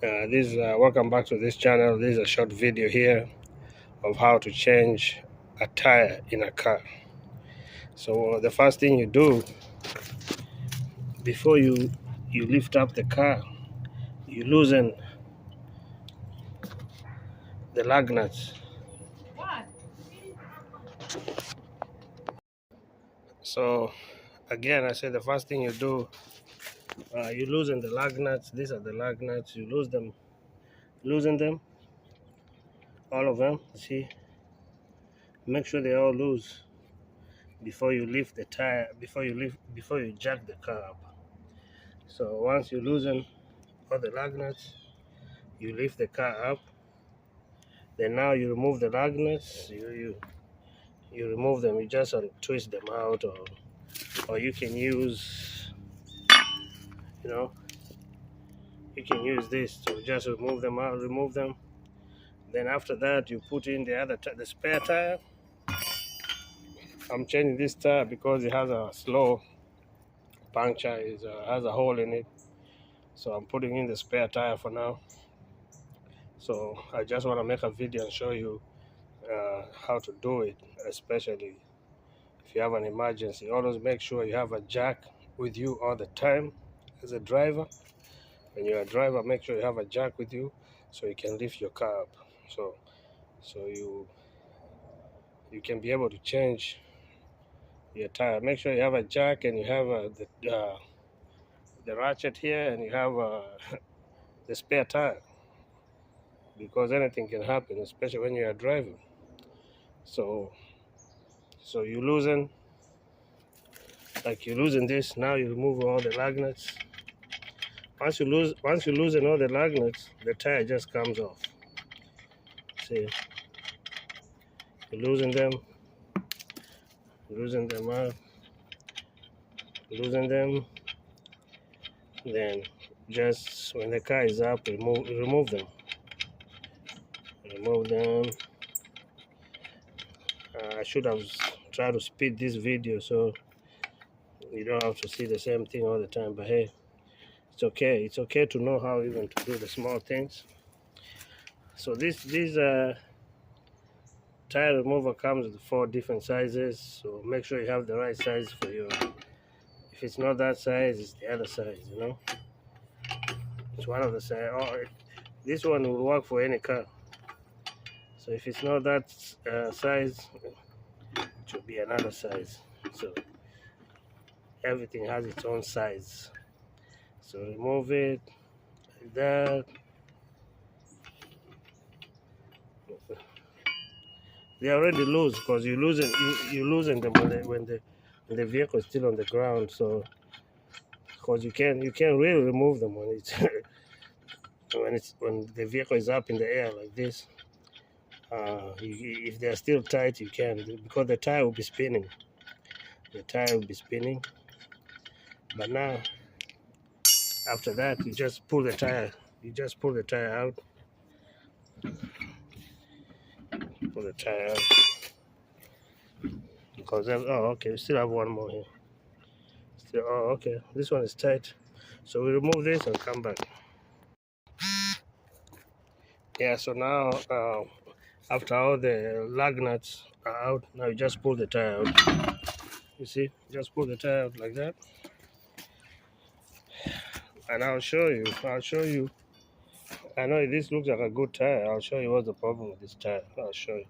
Welcome back to this channel. This is a short video here of how to change a tire in a car. So the first thing you do before you lift up the car, you loosen the lug nuts. So again, I said the first thing you do, you loosen the lug nuts. These are the lug nuts. You loosen them, all of them. See, make sure they all loose before you lift the tire. Before you jack the car up. So once you loosen all the lug nuts, you lift the car up. Then now you remove the lug nuts. You remove them. You just twist them out, or you can use, you know, you can use this to just remove them out. Remove them. Then after that, you put in the spare tire. I'm changing this tire because it has a slow puncture. It has a hole in it. So I'm putting in the spare tire for now. So I just want to make a video and show you how to do it, especially if you have an emergency. Always make sure you have a jack with you all the time as a driver. When you're a driver, make sure you have a jack with you so you can lift your car up. So you can be able to change your tire. Make sure you have a jack and you have the ratchet here, and you have the spare tire, because anything can happen, especially when you're driving. So you loosen this. Now you remove all the lug nuts. Once you loosen all the lug nuts, the tire just comes off. See, you loosen them out, loosen them. Then just when the car is up, remove them. I should have tried to speed this video so you don't have to see the same thing all the time. But hey, it's okay. It's okay to know how even to do the small things. So this tire remover comes with 4 different sizes. So make sure you have the right size for you. If it's not that size, it's the other size. It's one of the size. This one will work for any car. So if it's not that size, it should be another size. So everything has its own size. So remove it like that. They're already loose because you loosen them when the vehicle is still on the ground. So because you can really remove them when it's when the vehicle is up in the air like this. If they're still tight, you can, because the tire will be spinning. But now, after that, you just pull the tire. Out. Pull the tire out. Because okay, we still have one more here. Okay, this one is tight. So we remove this and come back. Yeah. So now, after all the lug nuts are out, now you just pull the tire out. You see, just pull the tire out like that. And I'll show you. I know this looks like a good tire. I'll show you what's the problem with this tire. I'll show you.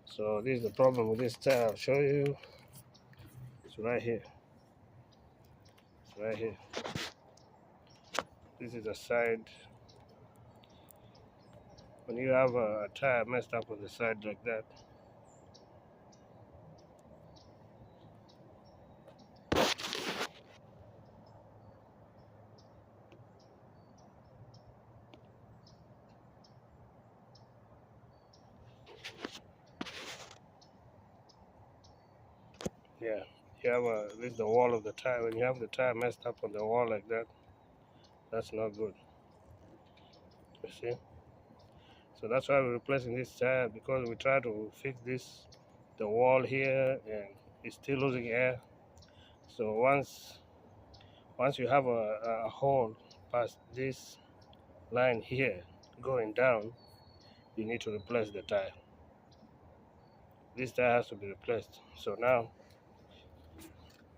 So this is the problem with this tire. I'll show you. It's right here. This is the side. When you have a tire messed up on the side like that, yeah, you have this is the wall of the tire. When you have the tire messed up on the wall like that, that's not good. You see? So that's why we're replacing this tire, because we try to fix the wall here, and it's still losing air. So once Once you have a hole past this line here going down, you need to replace the tire. This tire has to be replaced. So now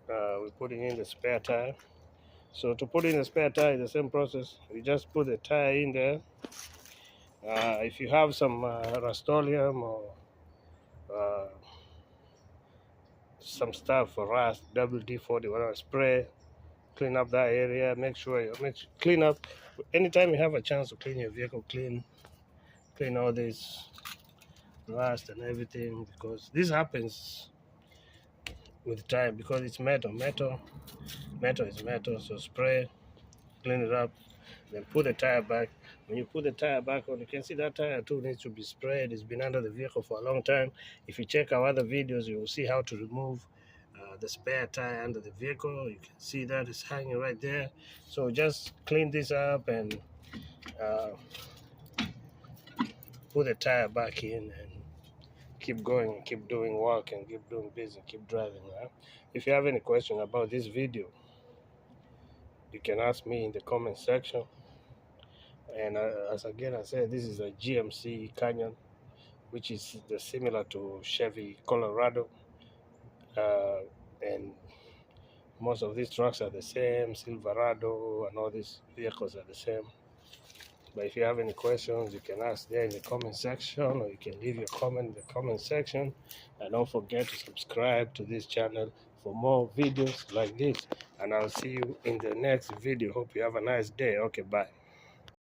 we're putting in the spare tire. So to put in the spare tire is the same process. You just put the tire in there. If you have some Rust-Oleum or uh, some stuff for rust, WD-40, whatever, spray, clean up that area. Make sure you clean up. Anytime you have a chance to clean your vehicle, clean all this rust and everything, because this happens with time because it's metal. Metal is metal. So spray, clean it up, then put the tire back. When you put the tire back on, you can see that tire too needs to be sprayed. It's been under the vehicle for a long time. If you check our other videos, you will see how to remove the spare tire under the vehicle. You can see that it's hanging right there. So just clean this up and put the tire back in and keep going and keep doing work and keep doing business, keep driving. Right? If you have any question about this video, you can ask me in the comment section. And as again I said, this is a GMC Canyon, which is similar to Chevy Colorado, and most of these trucks are the same. Silverado and all these vehicles are the same. But if you have any questions, you can ask there in the comment section, or you can leave your comment in the comment section. And don't forget to subscribe to this channel for more videos like this. And I'll see you in the next video. Hope you have a nice day. Okay, bye.